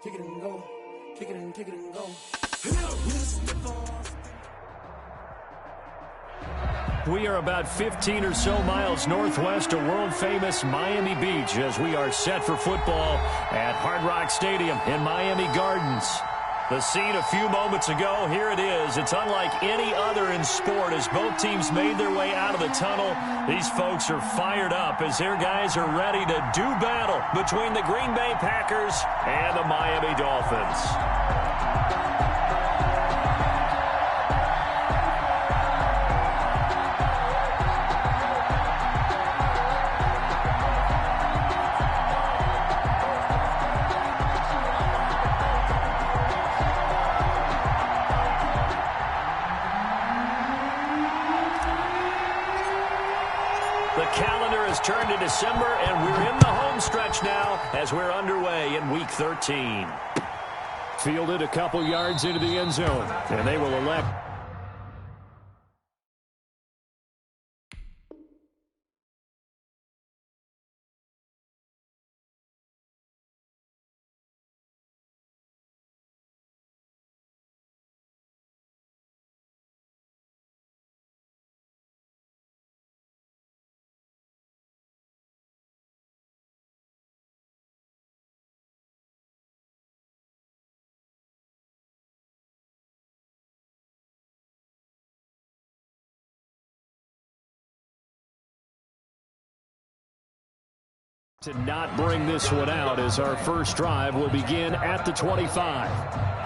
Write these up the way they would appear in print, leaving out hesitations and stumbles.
kick it and go, kick it and go. We are about 15 or so miles northwest of world-famous Miami Beach as we are set for football at Hard Rock Stadium in Miami Gardens. The scene a few moments ago, here it is. It's unlike any other in sport as both teams made their way out of the tunnel. These folks are fired up as their guys are ready to do battle between the Green Bay Packers and the Miami Dolphins. Turned to December, and we're in the home stretch now as we're underway in Week 13. Fielded a couple yards into the end zone, and they will elect. To not bring this one out as our first drive will begin at the 25.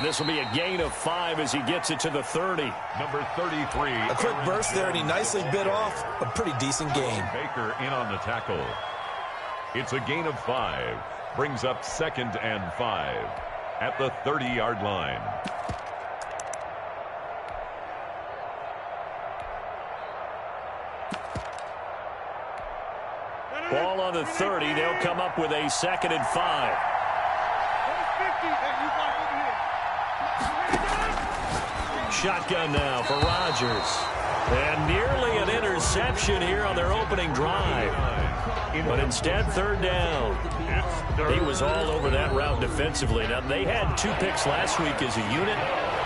This will be a gain of 5 as he gets it to the 30. Number 33. A quick burst there, and he nicely bit off a pretty decent gain. Baker in on the tackle. It's a gain of 5. Brings up 2nd and 5 at the 30-yard line. Ball on the 30. They'll come up with a 2nd and 5. Shotgun now for Rodgers. And nearly an interception here on their opening drive. But instead, 3rd down. He was all over that route defensively. Now, they had 2 picks last week as a unit.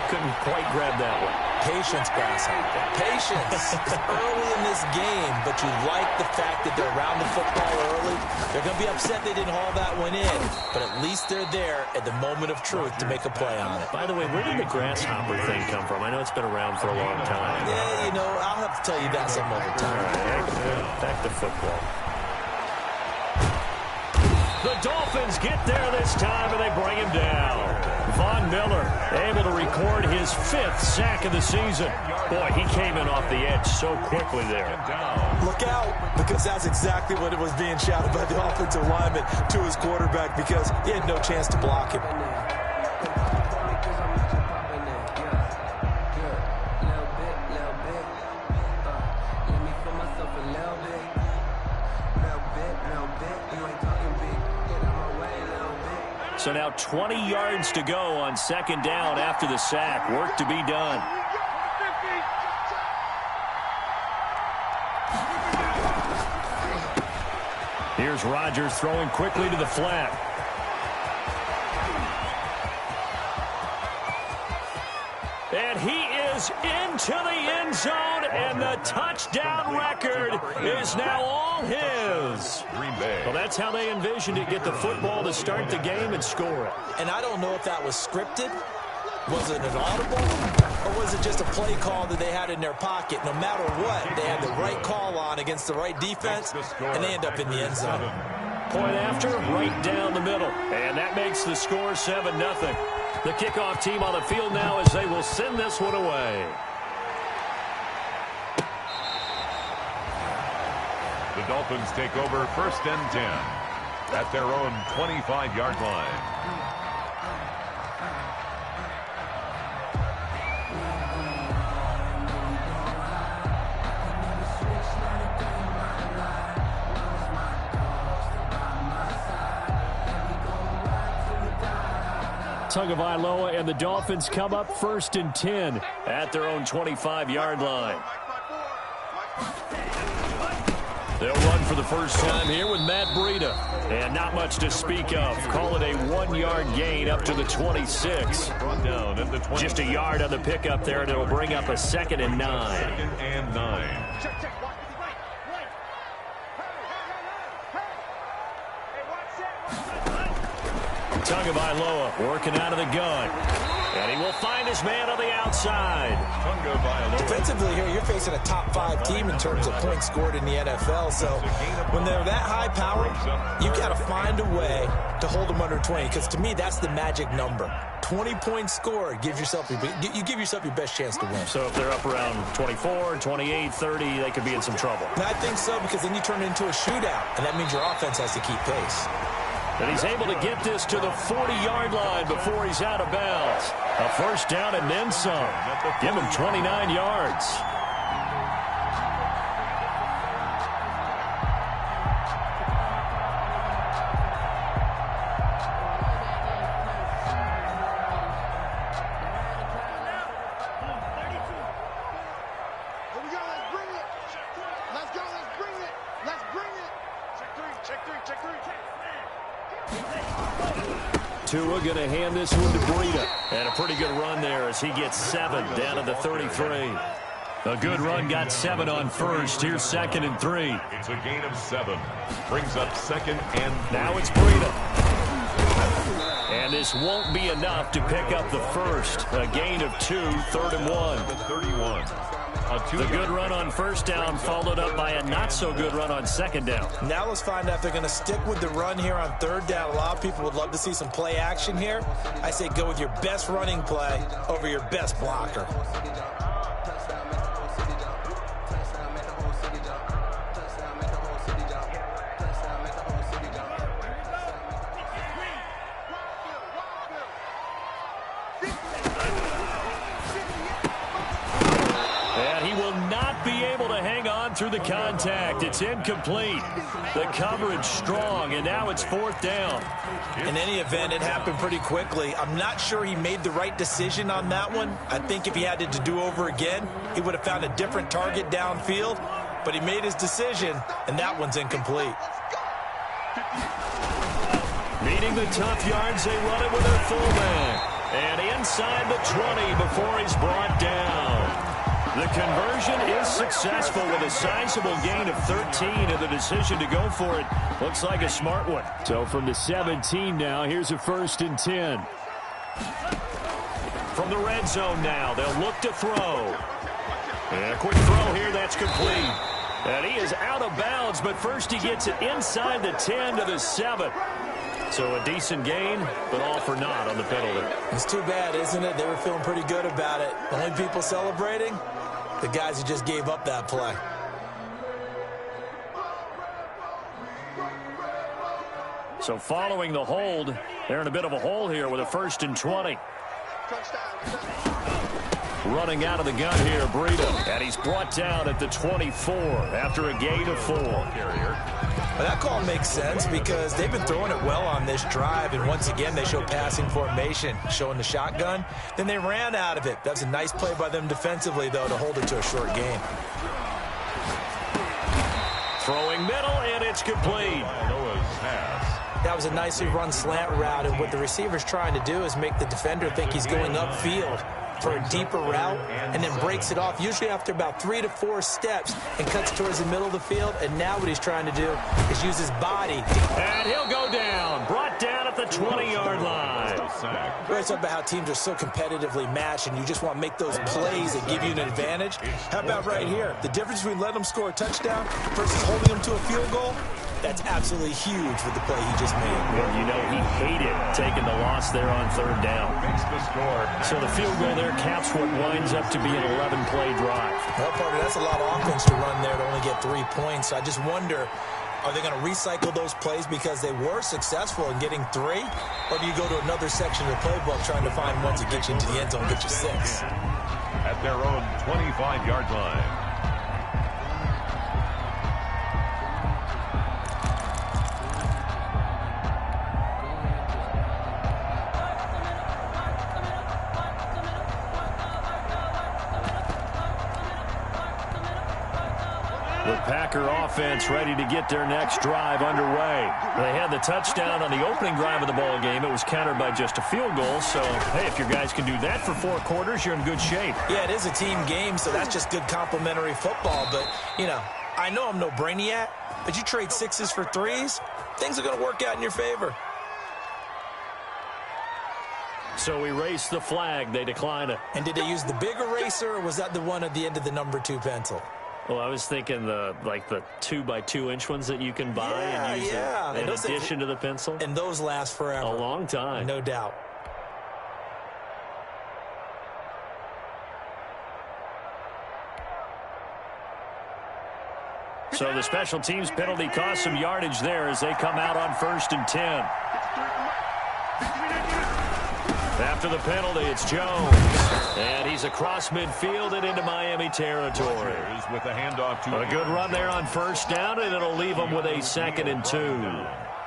Couldn't quite grab that one. Patience, Grasshopper. Patience. It's early in this game, but you like the fact that they're around the football early. They're going to be upset they didn't haul that one in, but at least they're there at the moment of truth to make a play on it. By the way, where did the grasshopper thing come from? I know it's been around for a long time. Yeah, you know, I'll have to tell you that some other time. All right, back to football. The Dolphins get there this time, and they bring him down. Von Miller able to record his 5th sack of the season. Boy, he came in off the edge so quickly there. Look out, because that's exactly what it was being shouted by the offensive lineman to his quarterback, because he had no chance to block him. So now 20 yards to go on 2nd down after the sack. Work to be done. Here's Rodgers throwing quickly to the flat. And he is into the end zone, and the touchdown record is now all his. Green Bay. Well, that's how they envisioned it, get the football to start the game and score it. And I don't know if that was scripted. Was it an audible? Or was it just a play call that they had in their pocket? No matter what, they had the right call on against the right defense, and they end up in the end zone. Point after, right down the middle. And that makes the score 7-0. The kickoff team on the field now as they will send this one away. The Dolphins take over 1st and 10 at their own 25-yard line. Tagovailoa and the Dolphins come up 1st and 10 at their own 25-yard line. They'll run for the first time here with Matt Breida. And not much to speak of. Call it a 1-yard gain up to the 26. Down at the 20. Just a yard on the pickup there, and it'll bring up a 2nd and 9. 2nd and 9. Tagovailoa working out of the gun. And he will find his man on the outside. Defensively here, you're facing a top 5 team in terms of points scored in the NFL. So when they're that high powered, you got to find a way to hold them under 20. Because to me, that's the magic number. 20 points scored gives yourself you give yourself your best chance to win. So if they're up around 24, 28, 30, they could be in some trouble. And I think so, because then you turn it into a shootout, and that means your offense has to keep pace. And he's able to get this to the 40-yard line before he's out of bounds. A first down and then some. Give him 29 yards. Tua going to hand this one to Breida. And a pretty good run there as he gets 7 down to the 33. A good run, got 7 on first. Here's 2nd and 3. It's a gain of 7. Brings up 2nd and 3. Now it's Breida. And this won't be enough to pick up the first. A gain of 2, 3rd and 1. 31. The good run on first down followed up by a not-so-good run on 2nd down. Now let's find out if they're going to stick with the run here on 3rd down. A lot of people would love to see some play action here. I say go with your best running play over your best blocker. Through the contact. It's incomplete. The coverage strong, and now it's 4th down. In any event, it happened pretty quickly. I'm not sure he made the right decision on that one. I think if he had it to do over again, he would have found a different target downfield, but he made his decision, and that one's incomplete. Needing the tough yards, they run it with their fullback. And inside the 20 before he's brought down. The conversion is successful with a sizable gain of 13, and the decision to go for it looks like a smart one. So from the 17 now, here's a 1st and 10. From the red zone now, they'll look to throw. And a quick throw here, that's complete. And he is out of bounds, but first he gets it inside the 10 to the 7. So a decent gain, but all for naught on the penalty. It's too bad, isn't it? They were feeling pretty good about it. The only people celebrating, the guys who just gave up that play. So following the hold, they're in a bit of a hole here with a 1st and 20. Running out of the gun here, Breida. And he's brought down at the 24 after a gain of 4. Well, that call makes sense because they've been throwing it well on this drive, and once again they show passing formation, showing the shotgun. Then they ran out of it. That was a nice play by them defensively, though, to hold it to a short gain. Throwing middle, and it's complete. That was a nicely run slant route, and what the receiver's trying to do is make the defender think he's going upfield for a deeper route, and then breaks it off, usually after about 3 to 4 steps, and cuts towards the middle of the field. And now what he's trying to do is use his body. And he'll go down, brought down at the 20-yard line. We always talk about how teams are so competitively matched, and you just want to make those plays that give you an advantage. How about right here? The difference between letting them score a touchdown versus holding them to a field goal, That's absolutely huge with the play he just made. Well, you know, he hated taking the loss there on third down. Makes the score. So the field goal there caps what winds up to be an 11-play drive. Well, partner, that's a lot of offense to run there to only get 3 points. I just wonder, are they going to recycle those plays because they were successful in getting 3? Or do you go to another section of the playbook trying to find one to get you into the end zone and get you 6? At their own 25-yard line. The Packer offense ready to get their next drive underway. They had the touchdown on the opening drive of the ball game. It was countered by just a field goal. So, hey, if your guys can do that for 4 quarters, you're in good shape. Yeah, it is a team game, so that's just good complimentary football. But, you know, I know I'm no brainiac, but you trade 6s for 3s, things are going to work out in your favor. So we race the flag. They decline it. And did they use the big eraser, or was that the one at the end of the number 2 pencil? Well, I was thinking the 2x2-inch ones that you can buy and use in addition to the pencil. And those last forever. A long time. No doubt. So the special teams penalty cost some yardage there as they come out on 1st and 10. After the penalty, it's Jones. And he's across midfield and into Miami territory. With a handoff to a good run there on 1st down, and it'll leave them with a 2nd and 2.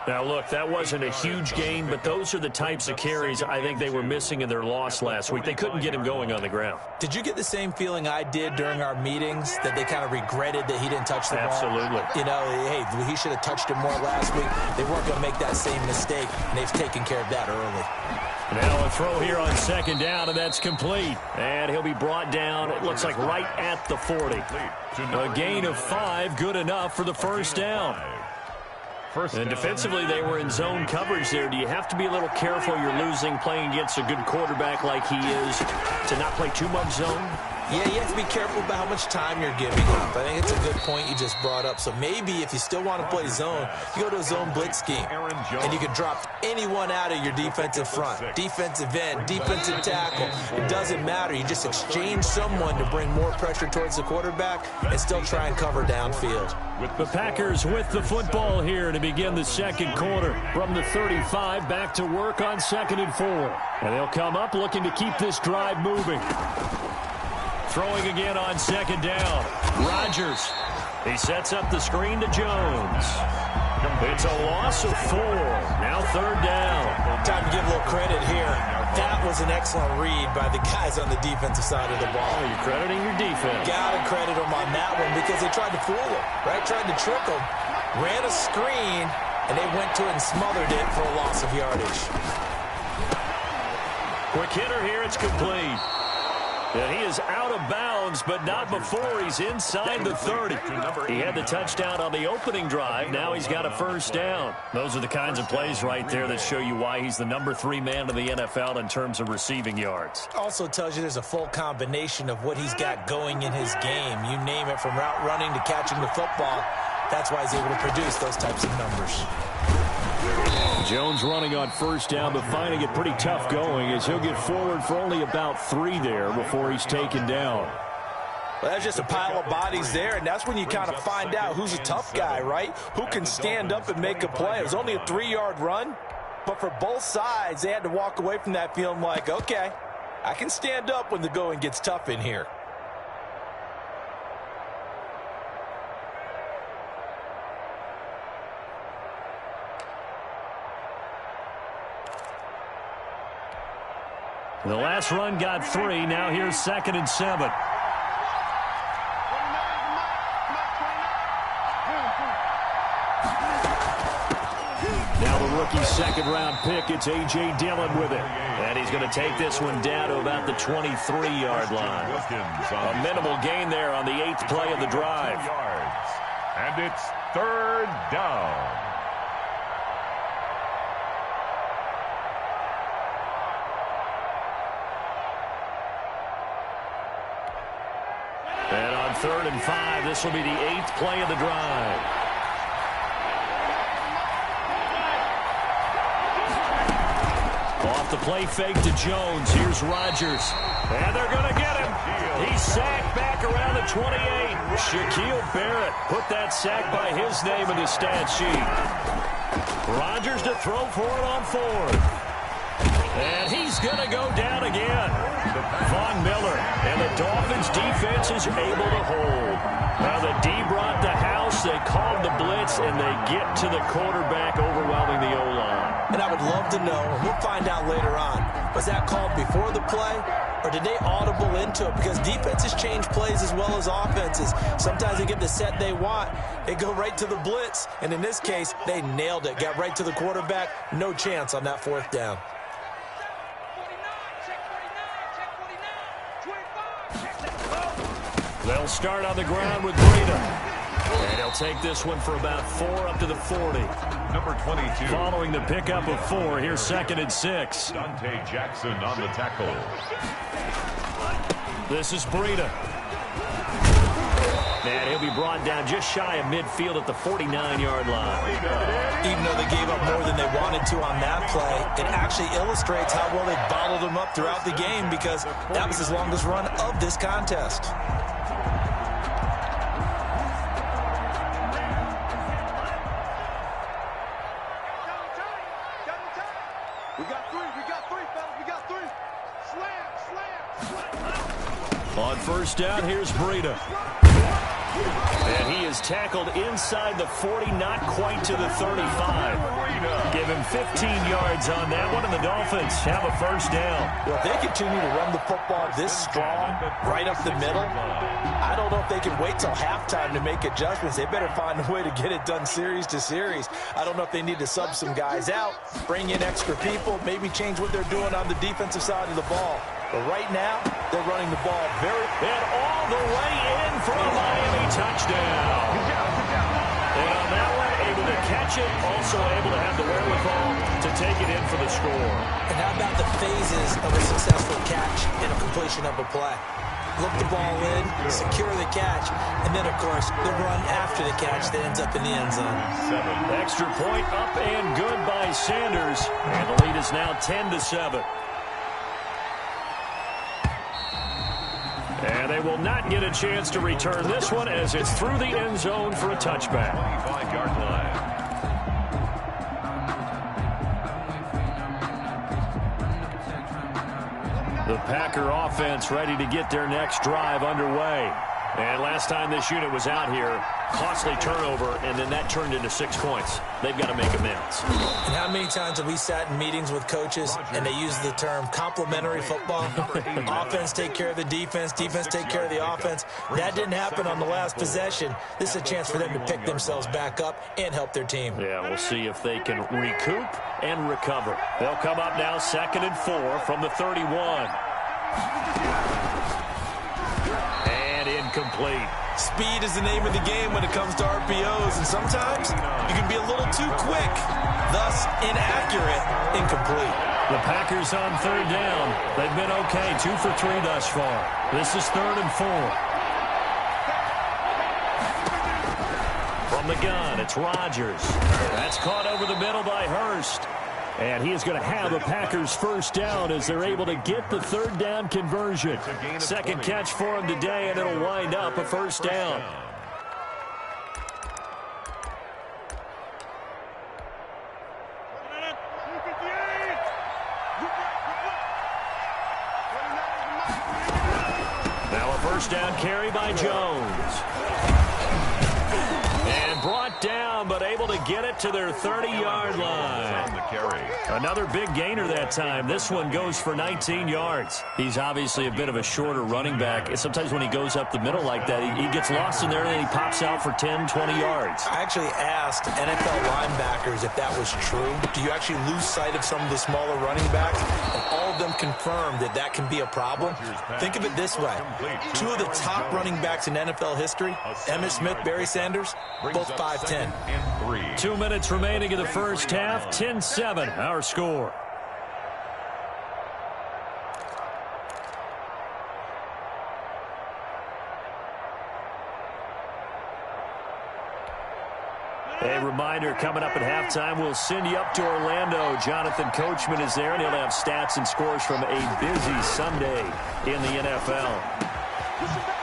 Now, look, that wasn't a huge gain, but those are the types of carries I think they were missing in their loss last week. They couldn't get him going on the ground. Did you get the same feeling I did during our meetings, that they kind of regretted that he didn't touch the ball? Absolutely. You know, hey, he should have touched it more last week. They weren't going to make that same mistake, and they've taken care of that early. Now a throw here on 2nd down, and that's complete. And he'll be brought down, it looks like right at the 40. A gain of 5, good enough for the 1st down. And defensively, they were in zone coverage there. Do you have to be a little careful you're losing playing against a good quarterback like he is to not play too much zone? Yeah, you have to be careful about how much time you're giving up. I think it's a good point you just brought up. So maybe if you still want to play zone, you go to a zone blitz scheme. And you can drop anyone out of your defensive front. Defensive end, defensive tackle. It doesn't matter. You just exchange someone to bring more pressure towards the quarterback and still try and cover downfield. The Packers with the football here to begin the 2nd quarter. From the 35 back to work on 2nd and 4. And they'll come up looking to keep this drive moving. Throwing again on 2nd down. Rodgers. He sets up the screen to Jones. It's a loss of 4. Now 3rd down. Time to give a little credit here. That was an excellent read by the guys on the defensive side of the ball. Oh, you're crediting your defense. Gotta credit them on that one because they tried to fool him, right? Tried to trick him. Ran a screen, and they went to it and smothered it for a loss of yardage. Quick hitter here. It's complete. And he is out of bounds, but not before he's inside the 30. He had the touchdown on the opening drive. Now he's got a 1st down. Those are the kinds of plays right there that show you why he's the number 3 man in the NFL in terms of receiving yards. Also tells you there's a full combination of what he's got going in his game. You name it, from route running to catching the football. That's why he's able to produce those types of numbers. Jones running on 1st down, but finding it pretty tough going as he'll get forward for only about 3 there before he's taken down. Well, that's just a pile of bodies there, and that's when you kind of find out who's a tough guy, right? Who can stand up and make a play. It was only a 3-yard run, but for both sides, they had to walk away from that feeling like, okay, I can stand up when the going gets tough in here. The last run got 3. Now here's 2nd and 7. Now the rookie 2nd-round pick. It's A.J. Dillon with it. And he's going to take this one down to about the 23-yard line. A minimal gain there on the 8th play of the drive. And it's 3rd down. And on 3rd and 5, this will be the 8th play of the drive. the play fake to Jones. Here's Rodgers. And they're going to get him. He's sacked back around the 28. Shaquille Barrett put that sack by his name in the stat sheet. Rodgers to throw for it on fourth. And he's going to go down again. Von Miller. And the Dolphins defense is able to hold. Now the D brought the house. They called the blitz, and they get to the quarterback, overwhelming the O-line. And I would love to know, and we'll find out later on, was that called before the play, or did they audible into it? Because defenses change plays as well as offenses. Sometimes they get the set they want. They go right to the blitz. And in this case, they nailed it. Got right to the quarterback. No chance on that fourth down. They'll start on the ground with Breida. And he'll take this one for about 4 up to the 40. Number 22. Following the pickup of 4, here's 2nd and 6. Dante Jackson on the tackle. This is Breida. And he'll be brought down just shy of midfield at the 49-yard line. Even though they gave up more than they wanted to on that play, it actually illustrates how well they bottled them up throughout the game, because that was his longest run of this contest. On first down, here's Breida. And he is tackled inside the 40, not quite to the 35. Give him 15 yards on that one, and the Dolphins have a first down. Well, if they continue to run the football this strong, right up the middle, I don't know if they can wait till halftime to make adjustments. They better find a way to get it done series to series. I don't know if they need to sub some guys out, bring in extra people, maybe change what they're doing on the defensive side of the ball. But right now, they're running the ball and all the way in for a Miami touchdown. And on that one, able to catch it, also able to have the wherewithal to take it in for the score. And how about the phases of a successful catch and a completion of a play? Look the ball in, secure the catch, and then, of course, the run after the catch that ends up in the end zone. Extra point up and good by Sanders. And the lead is now 10-7. And they will not get a chance to return this one, as it's through the end zone for a touchback. 25-yard line. The Packer offense ready to get their next drive underway. And last time this unit was out here, costly turnover, and then that turned into 6 points. They've got to make amends. And how many times have we sat in meetings with coaches and they use the term complementary football? Offense take care of the defense, defense take care of the offense. That didn't happen on the last possession. This is a chance for them to pick themselves back up and help their team. Yeah, we'll see if they can recoup and recover. They'll come up now 2nd and 4 from the 31. Incomplete. Speed is the name of the game when it comes to RPOs, and sometimes you can be a little too quick, thus inaccurate, incomplete. The Packers on 3rd down. They've been okay, 2 for 3 thus far. This is 3rd and 4. From the gun, it's Rodgers. That's caught over the middle by Hurst. And he is going to have a Packers first down as they're able to get the 3rd down conversion. 2nd catch for him today, and it'll wind up a first down. Now a first down carry by Jones. And brought down, but able to get it to their 30-yard line. Another big gainer that time. This one goes for 19 yards. He's obviously a bit of a shorter running back. Sometimes when he goes up the middle like that, he gets lost in there, and then he pops out for 10, 20 yards. I actually asked NFL linebackers if that was true. Do you actually lose sight of some of the smaller running backs? And all of them confirmed that that can be a problem. Think of it this way. 2 of the top running backs in NFL history, Emmitt Smith, Barry Sanders, both 5'10". 2 minutes remaining in the first half. 10-7, our score. A reminder, coming up at halftime, we'll send you up to Orlando. Jonathan Coachman is there, and he'll have stats and scores from a busy Sunday in the NFL.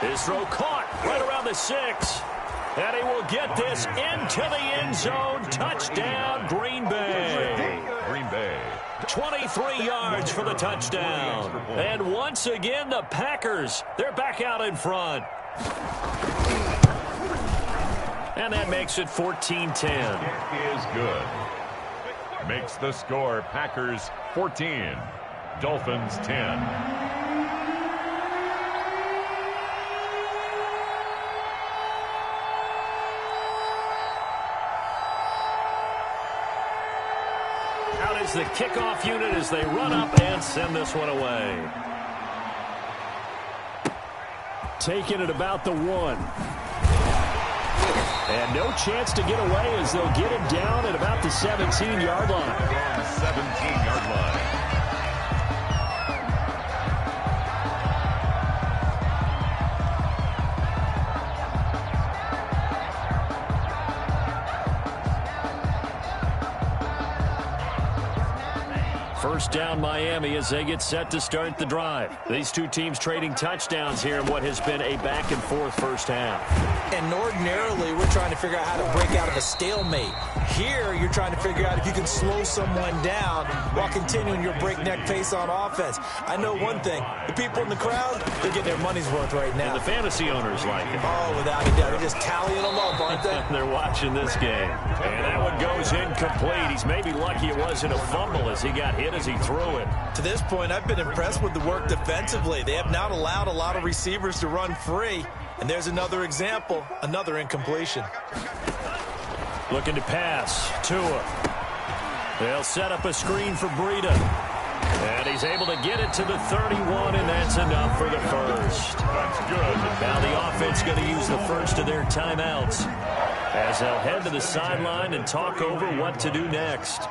His throw caught right around the 6. And he will get this into the end zone. Touchdown, Green Bay. Green Bay. 23 yards for the touchdown. And once again, the Packers, they're back out in front. And that makes it 14-10. Is good. Makes the score Packers 14, Dolphins 10. Out is the kickoff unit as they run up and send this one away. Taking it about the 1. And no chance to get away as they'll get him down at about the 17-yard line. 17-yard line. First down, Miami, as they get set to start the drive. These two teams trading touchdowns here in what has been a back-and-forth first half. And ordinarily, we're trying to figure out how to break out of a stalemate. Here, you're trying to figure out if you can slow someone down while continuing your breakneck pace on offense. I know one thing. The people in the crowd, they're getting their money's worth right now. And the fantasy owners like it. Oh, without a doubt. They're just tallying them up, aren't they? They're watching this game. And that one goes incomplete. He's maybe lucky it wasn't a fumble as he got hit as he threw it. To this point, I've been impressed with the work defensively. They have not allowed a lot of receivers to run free. And there's another example, another incompletion. Looking to pass. Tua. They'll set up a screen for Breida. And he's able to get it to the 31, and that's enough for the first. That's good. Now the offense going to use the first of their timeouts as they'll head to the sideline and talk over what to do next.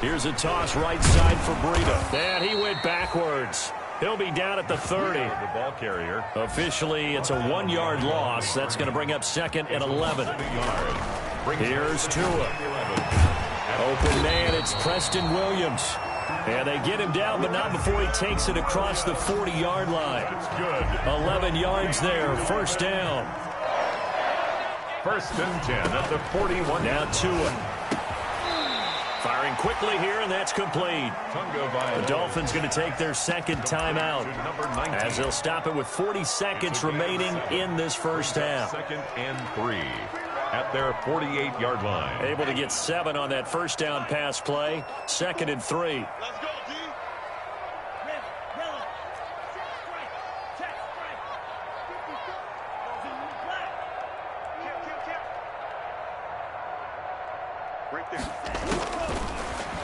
Here's a toss right side for Breida. And he went backwards. He'll be down at the 30. The ball carrier. Officially, it's a 1-yard loss. That's going to bring up second and 11. Here's Tua. Open man, it's Preston Williams. And they get him down, but not before he takes it across the 40-yard line. It's good. 11 yards there, first down. First and 10 at the 41. Now Tua. Firing quickly here, and that's complete. The Dolphins going to take their second timeout as they'll stop it with 40 seconds remaining in this first half. Second and 3 at their 48-yard line. Able to get 7 on that first down pass play. Second and 3. Let's go, D. Right there.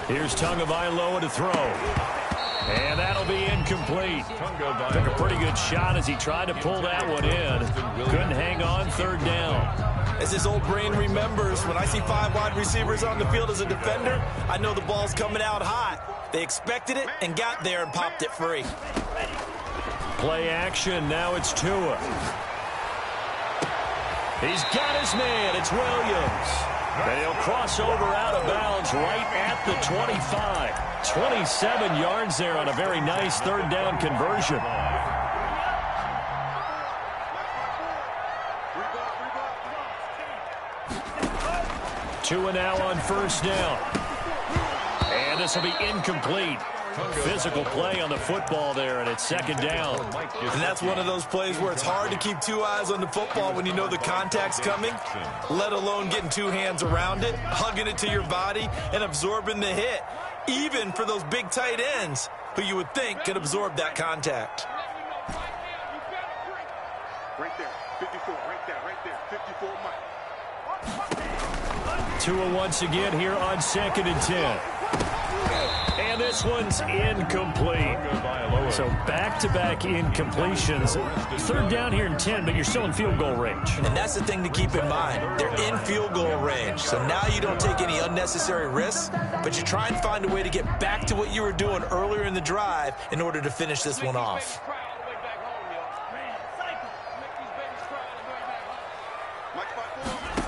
Here's Tagovailoa to throw. And that'll be incomplete. Took a pretty good shot as he tried to pull that one in. Couldn't hang on, third down. As his old brain remembers, when I see 5 wide receivers on the field as a defender, I know the ball's coming out hot. They expected it and got there and popped it free. Play action, now it's Tua. He's got his man, it's Williams. And he'll cross over out of bounds right at the 25. 27 yards there on a very nice third down conversion. Tua now on first down. And this will be incomplete. Physical play on the football there, and it's second down. And that's one of those plays where it's hard to keep 2 eyes on the football when you know the contact's coming, let alone getting 2 hands around it, hugging it to your body, and absorbing the hit, even for those big tight ends who you would think could absorb that contact. Right there, 54, right there, 54, Mike. Tua once again here on second and 10. And this one's incomplete. So back-to-back incompletions. Third down here in 10, but you're still in field goal range. And that's the thing to keep in mind. They're in field goal range. So now you don't take any unnecessary risks, but you try and find a way to get back to what you were doing earlier in the drive in order to finish this one off. Mike 5-4.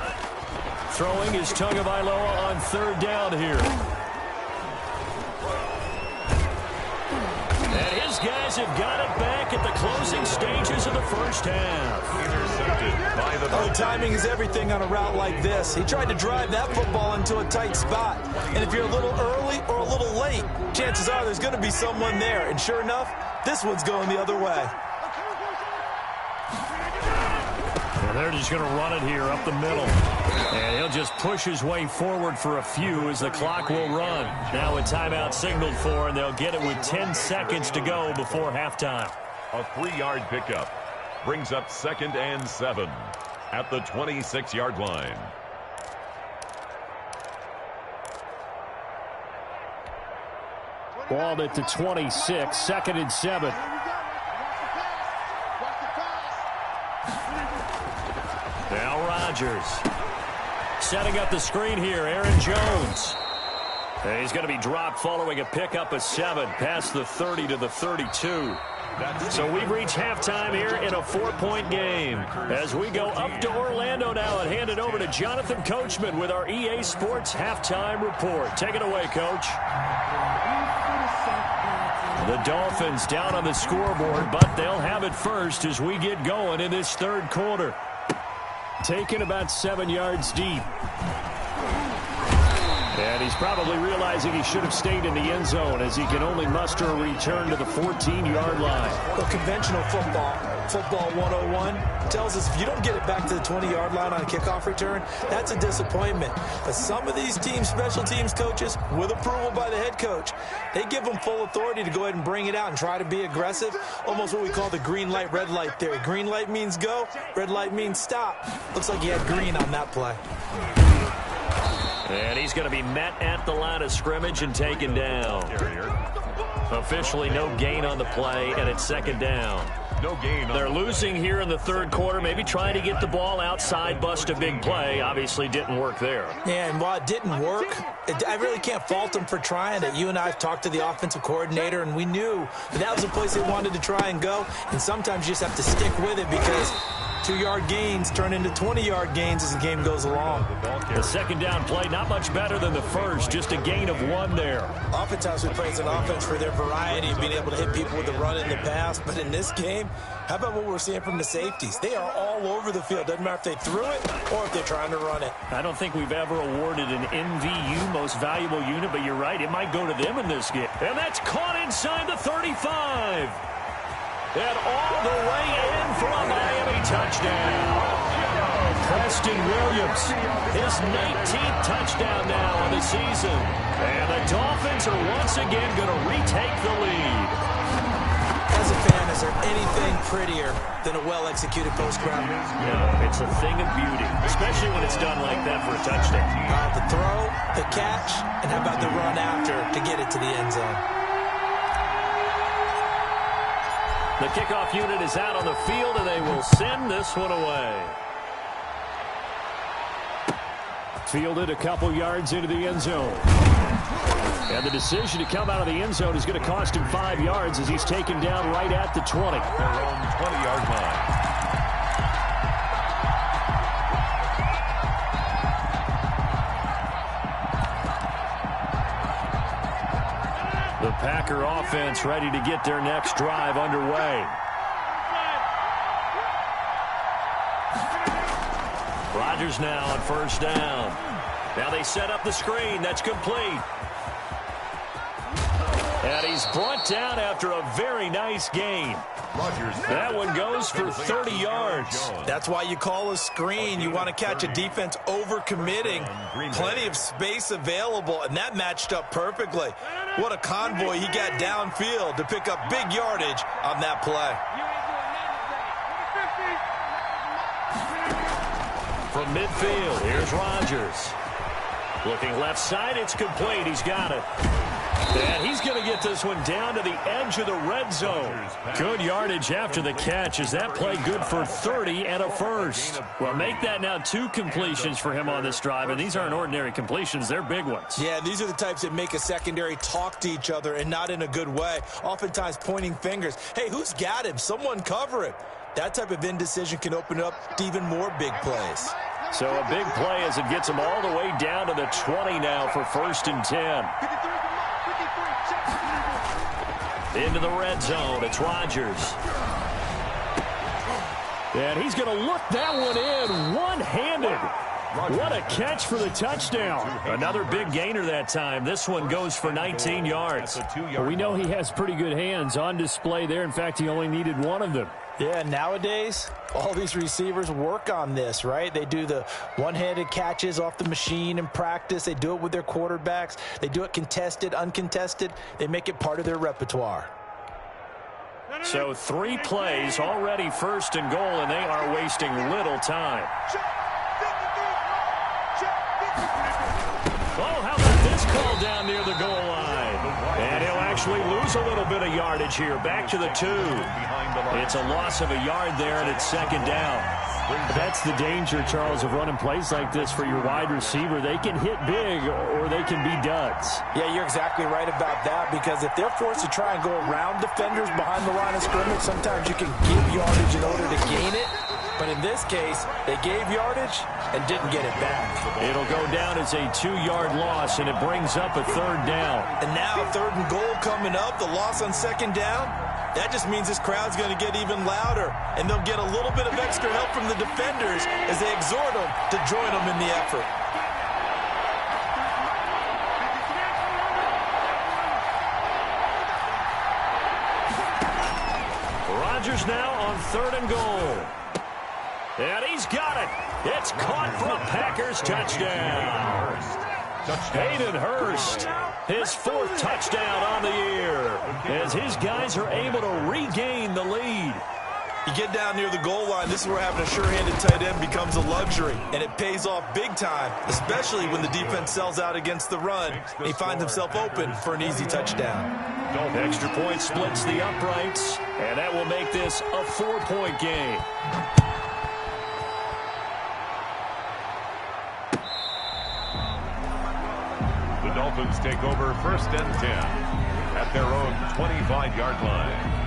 Throwing is Tagovailoa on third down here. And his guys have got it back at the closing stages of the first half. Intercepted by the timing is everything on a route like this. He tried to drive that football into a tight spot. And if you're a little early or a little late, chances are there's going to be someone there. And sure enough, this one's going the other way. And they're just going to run it here up the middle. And he'll just push his way forward for a few as the clock will run. Now a timeout signaled for, and they'll get it with 10 seconds to go before halftime. A 3-yard pickup brings up 2nd and 7 at the 26-yard line. Ball at the 26, 2nd and 7. Now Rodgers setting up the screen here. Aaron Jones. And he's going to be dropped following a pickup of 7 past the 30 to the 32. So we've reached halftime here in a 4-point game. As we go up to Orlando now and hand it over to Jonathan Coachman with our EA Sports halftime report. Take it away, Coach. The Dolphins down on the scoreboard, but they'll have it first as we get going in this third quarter. Taken about 7 yards deep. And he's probably realizing he should have stayed in the end zone as he can only muster a return to the 14-yard line. Well, conventional football 101, tells us if you don't get it back to the 20-yard line on a kickoff return, that's a disappointment. But some of these teams, special teams coaches, with approval by the head coach, they give them full authority to go ahead and bring it out and try to be aggressive, almost what we call the green light, red light theory. Green light means go, red light means stop. Looks like he had green on that play. And he's going to be met at the line of scrimmage and taken down. Officially no gain on the play, and it's 2nd down. No gain. They're losing here in the third quarter, maybe trying to get the ball outside, bust a big play. Obviously didn't work there. Yeah, and while it didn't work, I really can't fault them for trying it. You and I have talked to the offensive coordinator, and we knew that was a place they wanted to try and go. And sometimes you just have to stick with it because 2-yard gains turn into 20-yard gains as the game goes along. The 2nd down play, not much better than the first, just a gain of 1 there. Oftentimes we praise an offense for their variety of being able to hit people with the run in the pass, but in this game, how about what we're seeing from the safeties? They are all over the field. Doesn't matter if they threw it or if they're trying to run it. I don't think we've ever awarded an MVU, most valuable unit, but you're right, it might go to them in this game. And that's caught inside the 35. And all the way in for a Miami touchdown. Preston Williams, his 19th touchdown now on the season. And the Dolphins are once again going to retake the lead. As a fan, is there anything prettier than a well-executed post grab? Yeah, it's a thing of beauty, especially when it's done like that for a touchdown. The throw, the catch, and how about the run after to get it to the end zone? The kickoff unit is out on the field, and they will send this one away. Fielded a couple yards into the end zone. And the decision to come out of the end zone is going to cost him 5 yards as he's taken down right at the 20. Their own 20-yard line. The Packer offense ready to get their next drive underway. Rodgers now on 1st down. Now they set up the screen. That's complete. And he's brought down after a very nice gain. That one goes for 30 yards. That's why you call a screen. You want to catch a defense over-committing. Plenty of space available, and that matched up perfectly. What a convoy he got downfield to pick up big yardage on that play. From midfield, here's Rodgers. Looking left side, it's complete. He's got it. And he's going to get this one down to the edge of the red zone. Good yardage after the catch. Is that play good for 30 and a first? Well, make that now 2 completions for him on this drive, and these aren't ordinary completions. They're big ones. Yeah, these are the types that make a secondary talk to each other and not in a good way. Oftentimes pointing fingers. Hey, who's got him? Someone cover him. That type of indecision can open up to even more big plays. So a big play as it gets them all the way down to the 20 now for 1st and 10. Into the red zone. It's Rodgers. And he's going to look that one in one-handed. What a catch for the touchdown. Another big gainer that time. This one goes for 19 yards. Well, we know he has pretty good hands on display there. In fact, he only needed one of them. Yeah, nowadays, all these receivers work on this, right? They do the one-handed catches off the machine in practice. They do it with their quarterbacks. They do it contested, uncontested. They make it part of their repertoire. So 3 plays, already 1st and goal, and they are wasting little time. Oh, how about this call down near the goal line? And he'll actually lose a little bit of yardage here. Back to the 2. It's a loss of a yard there, and it's 2nd down. That's the danger, Charles, of running plays like this for your wide receiver. They can hit big or they can be duds. Yeah, you're exactly right about that, because if they're forced to try and go around defenders behind the line of scrimmage, sometimes you can give yardage in order to gain it. But in this case, they gave yardage and didn't get it back. It'll go down as a 2-yard loss, and it brings up a 3rd down. And now 3rd and goal coming up, the loss on 2nd down. That just means this crowd's going to get even louder, and they'll get a little bit of extra help from the defenders as they exhort them to join them in the effort. Rodgers now on 3rd and goal. And he's got it. It's caught for a Packers touchdown. Hayden Hurst, his 4th touchdown on the year, as his guys are able to regain the lead. You get down near the goal line, this is where having a sure-handed tight end becomes a luxury, and it pays off big time, especially when the defense sells out against the run. He finds himself open for an easy touchdown. Extra point splits the uprights, and that will make this a 4-point game. The Dolphins take over 1st and 10 at their own 25-yard line.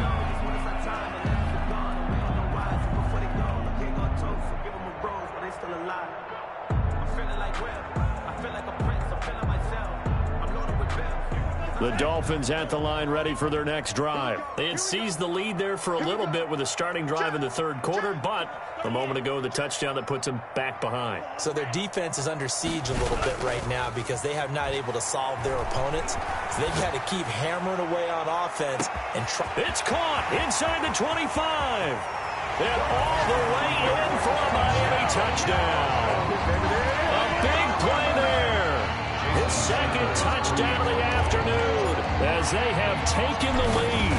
The Dolphins at the line, ready for their next drive. They had seized the lead there for a little bit with a starting drive in the 3rd quarter, but a moment ago, the touchdown that puts them back behind. So their defense is under siege a little bit right now because they have not able to solve their opponents. So they've had to keep hammering away on offense and try. It's caught inside the 25. And all the way in for a Miami touchdown. A big play there. His 2nd touchdown of the afternoon as they have taken the lead.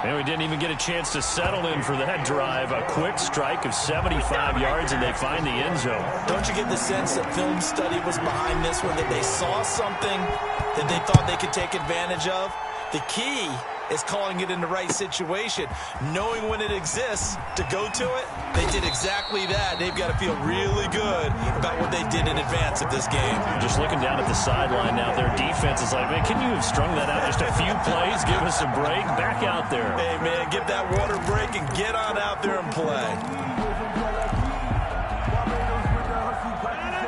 And we didn't even get a chance to settle in for that drive. A quick strike of 75 yards, and they find the end zone. Don't you get the sense that film study was behind this one, that they saw something that they thought they could take advantage of? The key is calling it in the right situation, knowing when it exists to go to it. They did exactly that. They've got to feel really good about what they did in advance of this game. Just looking down at the sideline now, their defense is like, man, can you have strung that out just a few plays? Give us a break. Back out there. Hey, man, give that water break and get on out there and play.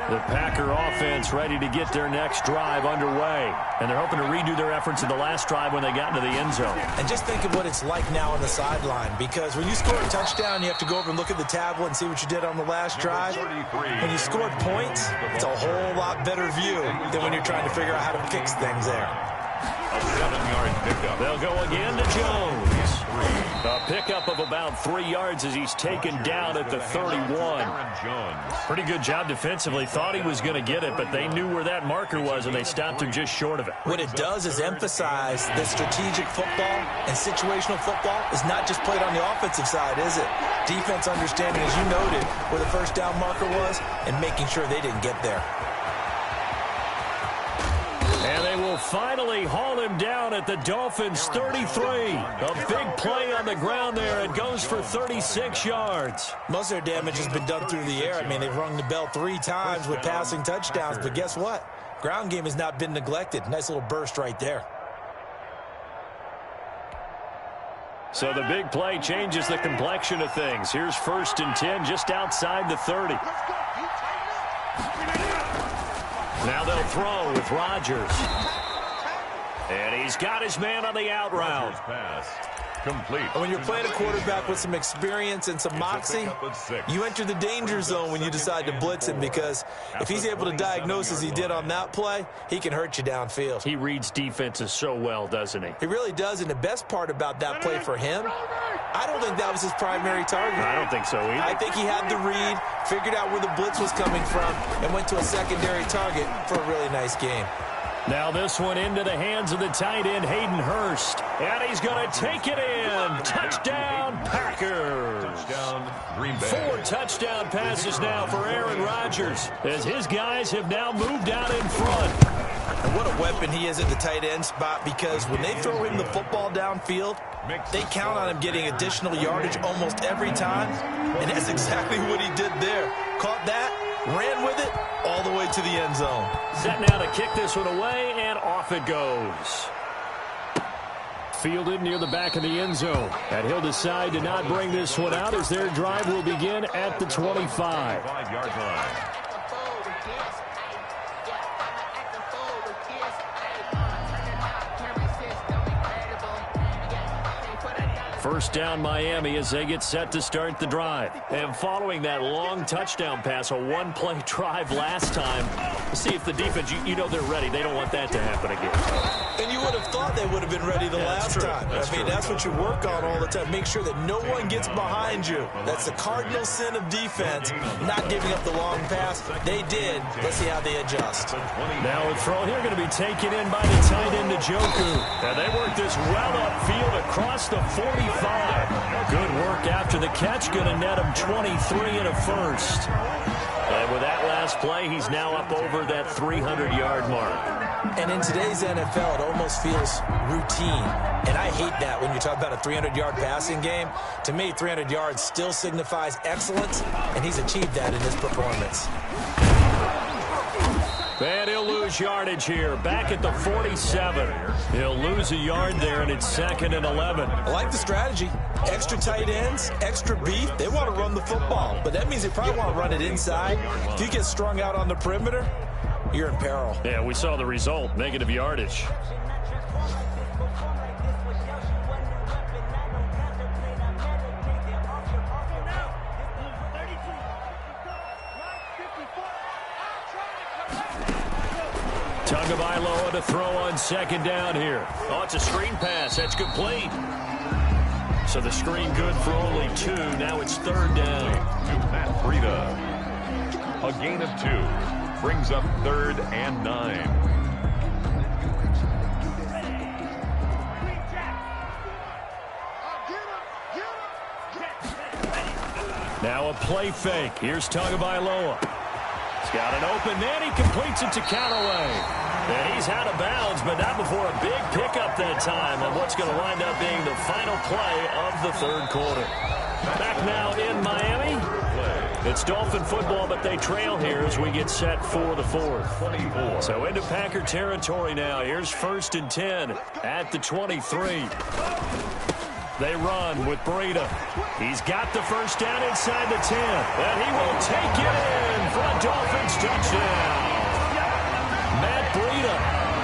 The Packer offense ready to get their next drive underway. And they're hoping to redo their efforts in the last drive when they got into the end zone. And just think of what it's like now on the sideline, because when you score a touchdown, you have to go over and look at the tablet and see what you did on the last drive. When you scored points, it's a whole lot better view than when you're trying to figure out how to fix things there. A 7-yard pickup. They'll go again to Jones. A pickup of about 3 yards as he's taken down at the 31. Pretty good job defensively. Thought he was going to get it, but they knew where that marker was, and they stopped him just short of it. What it does is emphasize that strategic football and situational football is not just played on the offensive side, is it? Defense understanding, as you noted, where the 1st down marker was and making sure they didn't get there. And they will finally haul him down at the Dolphins' 33. A big play on the ground there. It goes for 36 yards. Most of their damage has been done through the air. I mean, they've rung the bell 3 times with passing touchdowns. But guess what? Ground game has not been neglected. Nice little burst right there. So the big play changes the complexion of things. Here's 1st and 10 just outside the 30. Now they'll throw with Rodgers. And he's got his man on the out route. Pass complete. When you're playing a quarterback with some experience and some moxie, you enter the danger zone when you decide to blitz him, because if he's able to diagnose as he did on that play, he can hurt you downfield. He reads defenses so well, doesn't he? He really does, and the best part about that play for him, I don't think that was his primary target. I don't think so either. I think he had the read, figured out where the blitz was coming from, and went to a secondary target for a really nice game. Now this one into the hands of the tight end, Hayden Hurst. And he's going to take it in. Touchdown, Packers. Touchdown, Green Bay. 4 touchdown passes now for Aaron Rodgers, as his guys have now moved out in front. And what a weapon he is at the tight end spot, because when they throw him the football downfield, they count on him getting additional yardage almost every time. And that's exactly what he did there. Caught that, ran with it, all the way to the end zone. Set now to kick this one away, and off it goes. Fielded near the back of the end zone. And he'll decide to not bring this one out, as their drive will begin at the 25. 5-yard line. First down, Miami, as they get set to start the drive. And following that long touchdown pass, a one-play drive last time, see if the defense, you know they're ready. They don't want that to happen again. And you would have thought they would have been ready the last time. That's what you work on all the time. Make sure that no one gets behind you. That's the cardinal sin of defense, not giving up the long pass. They did. Let's see how they adjust. Now a throw here going to be taken in by the tight end, Njoku. And they work this well upfield across the 45. Good work after the catch. Going to net him 23 and a first. And with that last play, he's now up over that 300-yard mark. And in today's NFL, it almost feels routine. And I hate that when you talk about a 300-yard passing game. To me, 300 yards still signifies excellence, and he's achieved that in his performance. And he'll lose yardage here. Back at the 47. He'll lose a yard there, and it's 2nd and 11. I like the strategy. Extra tight ends, extra beef. They want to run the football, but that means they probably want to run it inside. If you get strung out on the perimeter, you're in peril. Yeah, we saw the result. Negative yardage. Tagovailoa to throw on 2nd down here. Oh, it's a screen pass. That's complete. So the screen good for only 2. Now it's 3rd down. To Matt Breida. A gain of 2. Brings up 3rd and 9. Now a play fake. Here's Tagovailoa. He's got an open man. He completes it to Callaway. And he's out of bounds, but not before a big pickup that time on what's going to wind up being the final play of the 3rd quarter. Back now in Miami. It's Dolphin football, but they trail here as we get set for the 4th. So into Packer territory now. Here's 1st and 10 at the 23. They run with Breida. He's got the first down inside the 10. And he will take it in for a Dolphins touchdown. Matt Breida,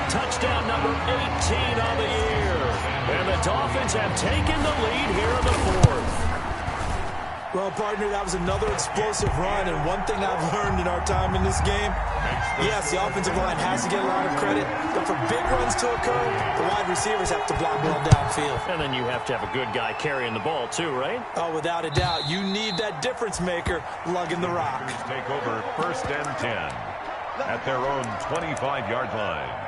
touchdown number 18 on the year. And the Dolphins have taken the lead here in the 4th. Well, partner, that was another explosive run, and one thing I've learned in our time in this game, yes, the offensive line has to get a lot of credit, but for big runs to occur, the wide receivers have to block well downfield. And then you have to have a good guy carrying the ball too, right? Oh, without a doubt. You need that difference maker lugging the rock. Take over 1st and 10 at their own 25-yard line.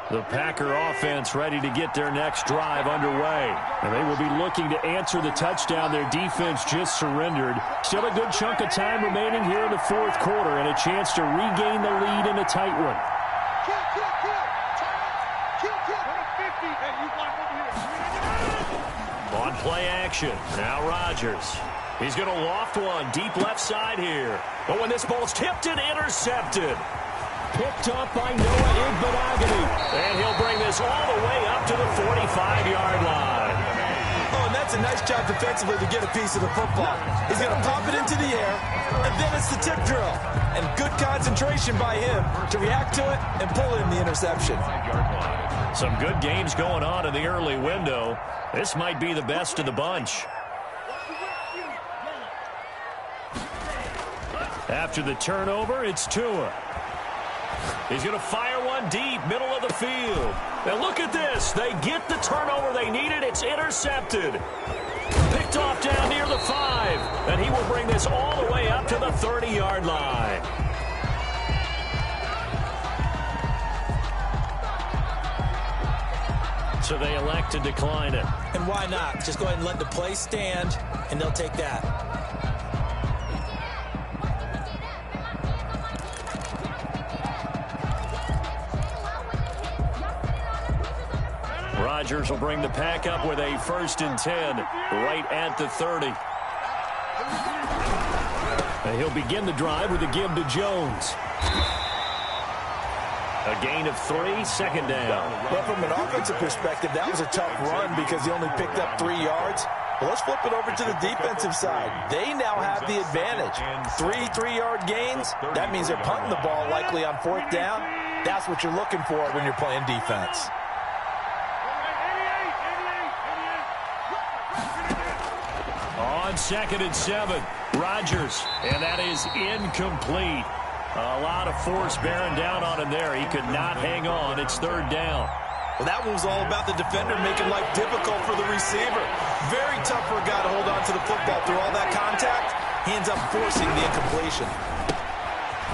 The Packer offense ready to get their next drive underway. And they will be looking to answer the touchdown their defense just surrendered. Still a good chunk of time remaining here in the 4th quarter, and a chance to regain the lead in a tight one. On play action, now Rodgers. He's going to loft one deep left side here. But when this ball's tipped and intercepted. Picked up by Noah Igbenogany. And he'll bring this all the way up to the 45-yard line. Oh, and that's a nice job defensively to get a piece of the football. He's going to pop it into the air, and then it's the tip drill. And good concentration by him to react to it and pull in the interception. Some good games going on in the early window. This might be the best of the bunch. After the turnover, it's Tua. He's going to fire one deep, middle of the field. Now look at this. They get the turnover they needed. It's intercepted. Picked off down near the 5. And he will bring this all the way up to the 30-yard line. So they elect to decline it. And why not? Just go ahead and let the play stand, and they'll take that. Rodgers will bring the pack up with a 1st and 10 right at the 30. And he'll begin the drive with a give to Jones. A gain of 3, 2nd down. Well, from an offensive perspective, that was a tough run because he only picked up 3 yards. Well, let's flip it over to the defensive side. They now have the advantage. 3 3-yard gains. That means they're punting the ball likely on 4th down. That's what you're looking for when you're playing defense. On 2nd and 7, Rodgers, and that is incomplete. A lot of force bearing down on him there. He could not hang on. It's 3rd down. Well, that one was all about the defender making life difficult for the receiver. Very tough for a guy to hold on to the football through all that contact. He ends up forcing the incompletion.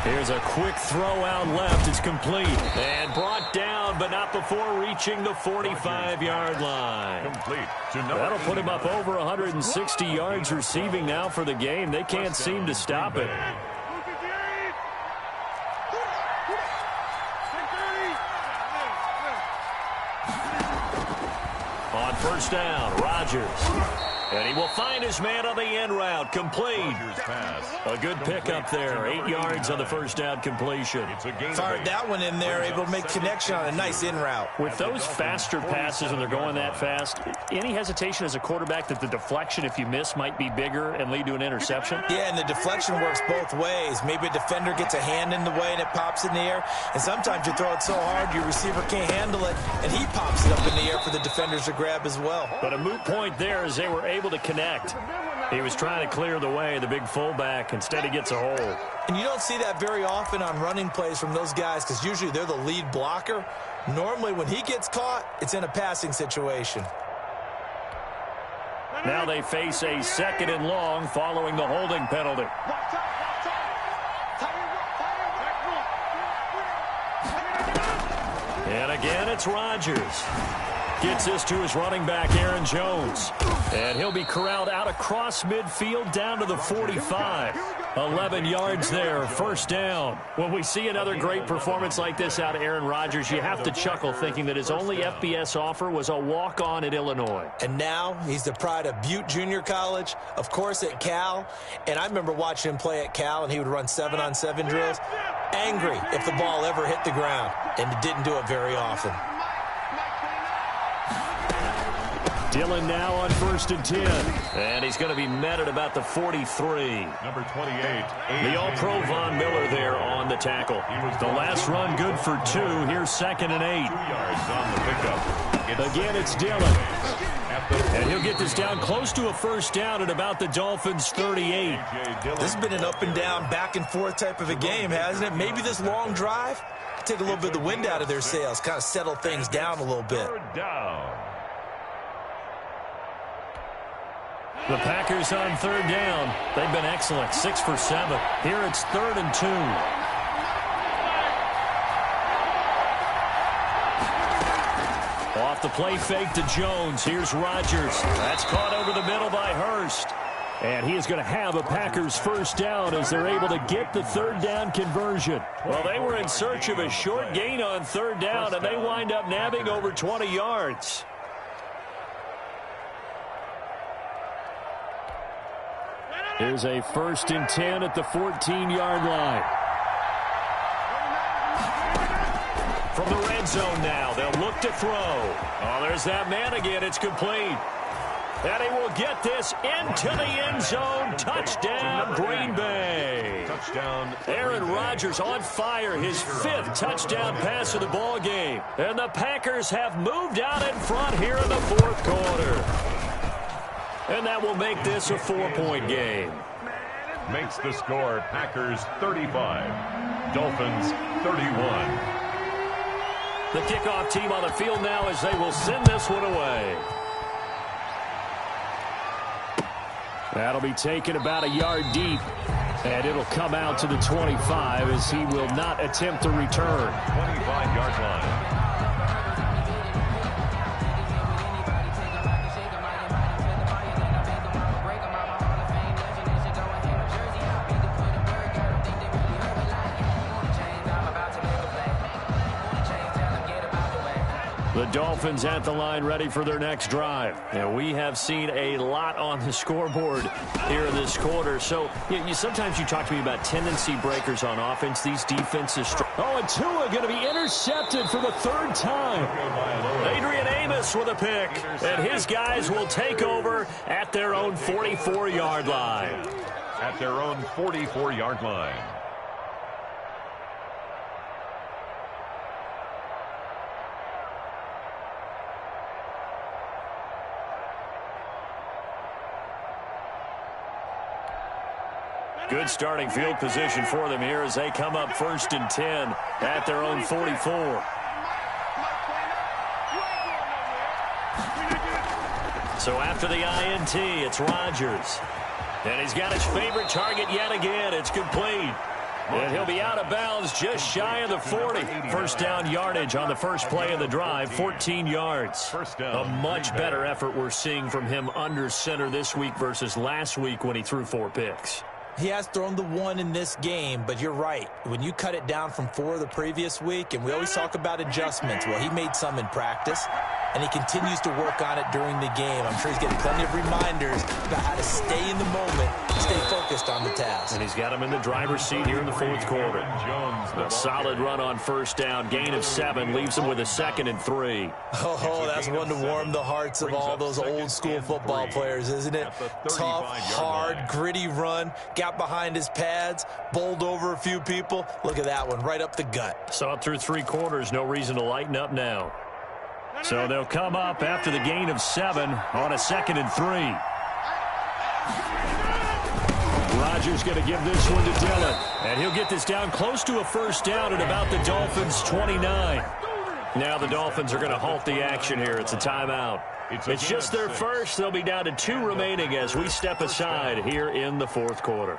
Here's a quick throw out left. It's complete. And brought down, but not before reaching the 45-yard line. Complete. That'll put him up over 160 yards receiving now for the game. They can't seem to stop it. On 1st down, Rodgers. And he will find his man on the end route. Complete. A good pickup there. 8 yards on the 1st down completion. Fired that one in there, able to make connection on a nice in route. With those faster passes when they're going that fast, any hesitation as a quarterback that the deflection, if you miss, might be bigger and lead to an interception? Yeah, and the deflection works both ways. Maybe a defender gets a hand in the way and it pops in the air. And sometimes you throw it so hard your receiver can't handle it, and he pops it up in the air for the defenders to grab as well. But a moot point there as they were able to connect. He was trying to clear the way, the big fullback. Instead, he gets a hole. And you don't see that very often on running plays from those guys because usually they're the lead blocker. Normally, when he gets caught, it's in a passing situation. Now they face a 2nd and long following the holding penalty. And again, it's Rodgers. Gets this to his running back, Aaron Jones. And he'll be corralled out across midfield down to the 45. 11 yards there, 1st down. When we see another great performance like this out of Aaron Rodgers, you have to chuckle thinking that his only FBS offer was a walk-on at Illinois. And now he's the pride of Butte Junior College, of course at Cal. And I remember watching him play at Cal, and he would run 7-on-7 drills. Angry if the ball ever hit the ground, and it didn't do it very often. Dillon now on 1st and 10. And he's going to be met at about the 43. Number 28. The All-Pro Von Miller there on the tackle. The last run good for 2. Here's 2nd and 8. 2 yards on the pickup. Again, it's Dillon. And he'll get this down close to a 1st down at about the Dolphins' 38. This has been an up and down, back and forth type of a game, hasn't it? Maybe this long drive take a little bit of the wind out of their sails, kind of settle things down a little bit. 3rd down. The Packers on 3rd down. They've been excellent, 6 for 7. Here it's 3rd and 2. Off the play fake to Jones. Here's Rodgers. That's caught over the middle by Hurst. And he is going to have a Packers 1st down as they're able to get the 3rd down conversion. Well, they were in search of a short gain on 3rd down, and they wind up nabbing over 20 yards. Here's a 1st and 10 at the 14-yard line. From the red zone now, they'll look to throw. Oh, there's that man again. It's complete. And he will get this into the end zone. Touchdown, Green Bay. Touchdown. Aaron Rodgers on fire, his 5th touchdown pass of the ball game. And the Packers have moved out in front here in the 4th quarter. And that will make this a 4-point game. Makes the score Packers 35, Dolphins 31. The kickoff team on the field now as they will send this one away. That'll be taken about a yard deep. And it'll come out to the 25 as he will not attempt to return. 25-yard line. The Dolphins at the line ready for their next drive. And we have seen a lot on the scoreboard here in this quarter. So sometimes you talk to me about tendency breakers on offense. These defenses. Oh, and Tua going to be intercepted for the 3rd time. Adrian Amos with a pick. And his guys will take over at their own 44-yard line. At their own 44-yard line. Good starting field position for them here as they come up 1st and 10 at their own 44. So after the INT, it's Rodgers. And he's got his favorite target yet again. It's complete. And he'll be out of bounds just shy of the 40. First down yardage on the first play of the drive, 14 yards. A much better effort we're seeing from him under center this week versus last week when he threw 4 picks. He has thrown the 1 in this game, but you're right. When you cut it down from 4 the previous week, and we always talk about adjustments, well, he made some in practice, and he continues to work on it during the game. I'm sure he's getting plenty of reminders about how to stay in the moment, stay focused on the task. And he's got him in the driver's seat here in the 4th quarter. A solid run on 1st down, gain of 7, leaves him with a 2nd and 3. Oh, that's one to warm the hearts of all those old-school football players, isn't it? Tough, hard, gritty run, got behind his pads, bowled over a few people. Look at that one, right up the gut. Saw it through 3 quarters, no reason to lighten up now. So they'll come up after the gain of 7 on a 2nd and 3. Rodgers going to give this one to Dillon. And he'll get this down close to a 1st down at about the Dolphins' 29. Now the Dolphins are going to halt the action here. It's a timeout. It's just their first. They'll be down to 2 remaining as we step aside here in the 4th quarter.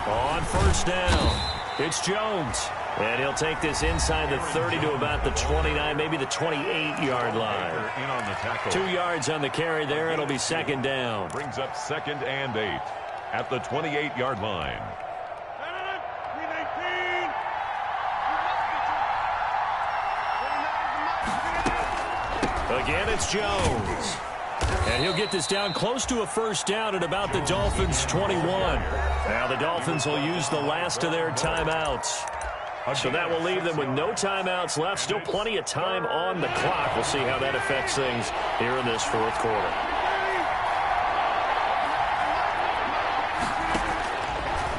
On 1st down, it's Jones. And he'll take this inside the 30 to about the 29, maybe the 28-yard line. In on the tackle. 2 yards on the carry there. It'll be 2nd down. Brings up 2nd and 8 at the 28-yard line. Again, it's Jones. And he'll get this down close to a 1st down at about the Dolphins' 21. Now the Dolphins will use the last of their timeouts. So that will leave them with no timeouts left. Still plenty of time on the clock. We'll see how that affects things here in this 4th quarter.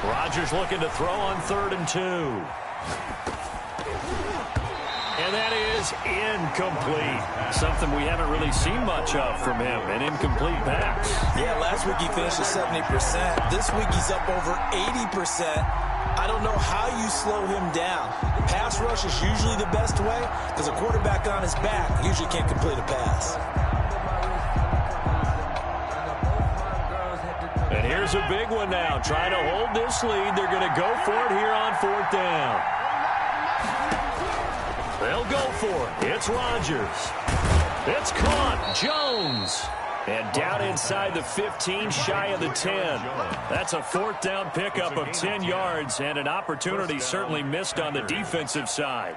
Rodgers looking to throw on 3rd and 2. And that is incomplete. Something we haven't really seen much of from him, an incomplete pass. Yeah, last week he finished at 70%. This week he's up over 80%. I don't know how you slow him down. Pass rush is usually the best way because a quarterback on his back usually can't complete a pass. And here's a big one now. Trying to hold this lead. They're going to go for it here on 4th down. They'll go for it. It's Rodgers. It's caught. Jones. And down inside the 15, shy of the 10. That's a 4th down pickup of 10 yards and an opportunity certainly missed on the defensive side.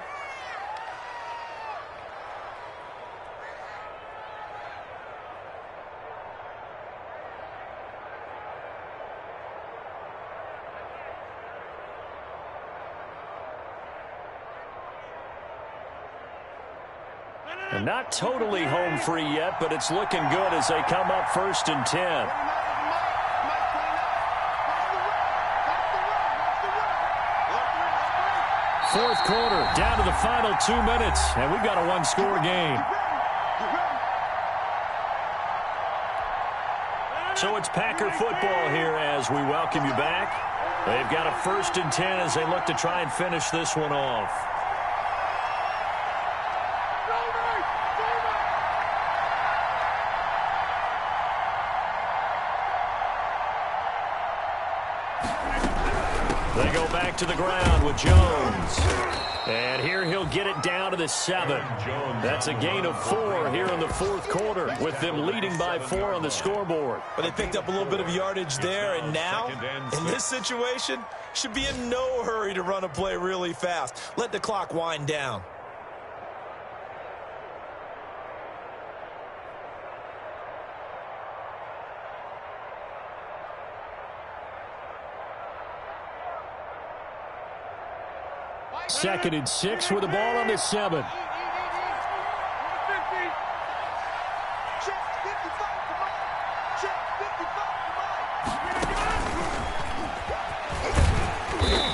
And not totally home free yet, but it's looking good as they come up 1st and 10. Fourth quarter, down to the final 2 minutes, and we've got a one-score game. So it's Packer football here as we welcome you back. They've got a 1st and 10 as they look to try and finish this one off. They go back to the ground with Jones. And here he'll get it down to the 7. That's a gain of 4 here in the 4th quarter with them leading by 4 on the scoreboard. But they picked up a little bit of yardage there, and now, in this situation, should be in no hurry to run a play really fast. Let the clock wind down. Second and 6 with the ball on the 7.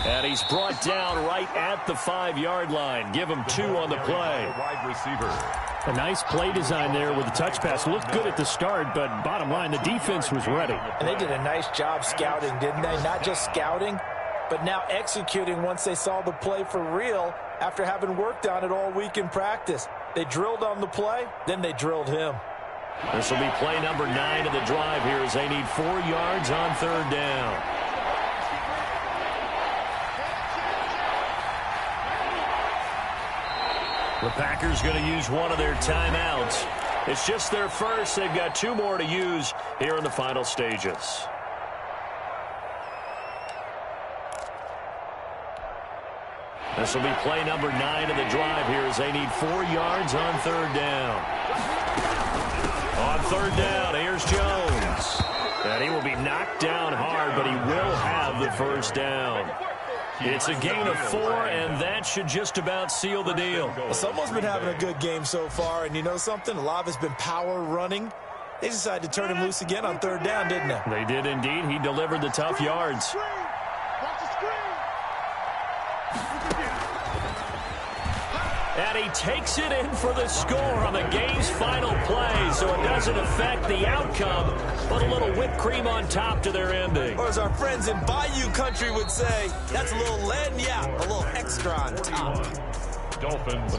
And he's brought down right at the 5-yard line. Give him 2 on the play. Wide receiver. A nice play design there with the touch pass. Looked good at the start, but bottom line, the defense was ready. And they did a nice job scouting, didn't they? Not just scouting, but now executing once they saw the play for real after having worked on it all week in practice. They drilled on the play, then they drilled him. This will be play number 9 of the drive here as they need 4 yards on 3rd down. The Packers going to use one of their timeouts. It's just their first. They've got 2 more to use here in the final stages. This will be play number 9 of the drive here as they need 4 yards on 3rd down. On 3rd down, here's Jones. And he will be knocked down hard, but he will have the 1st down. It's a gain of 4, and that should just about seal the deal. Well, someone's been having a good game so far, and you know something? A lot of it's been power running. They decided to turn him loose again on 3rd down, didn't they? They did indeed. He delivered the tough yards. And he takes it in for the score on the game's final play, so it doesn't affect the outcome, but a little whipped cream on top to their ending. Or as our friends in Bayou Country would say, that's a little lagniappe, a little extra on top. Dolphins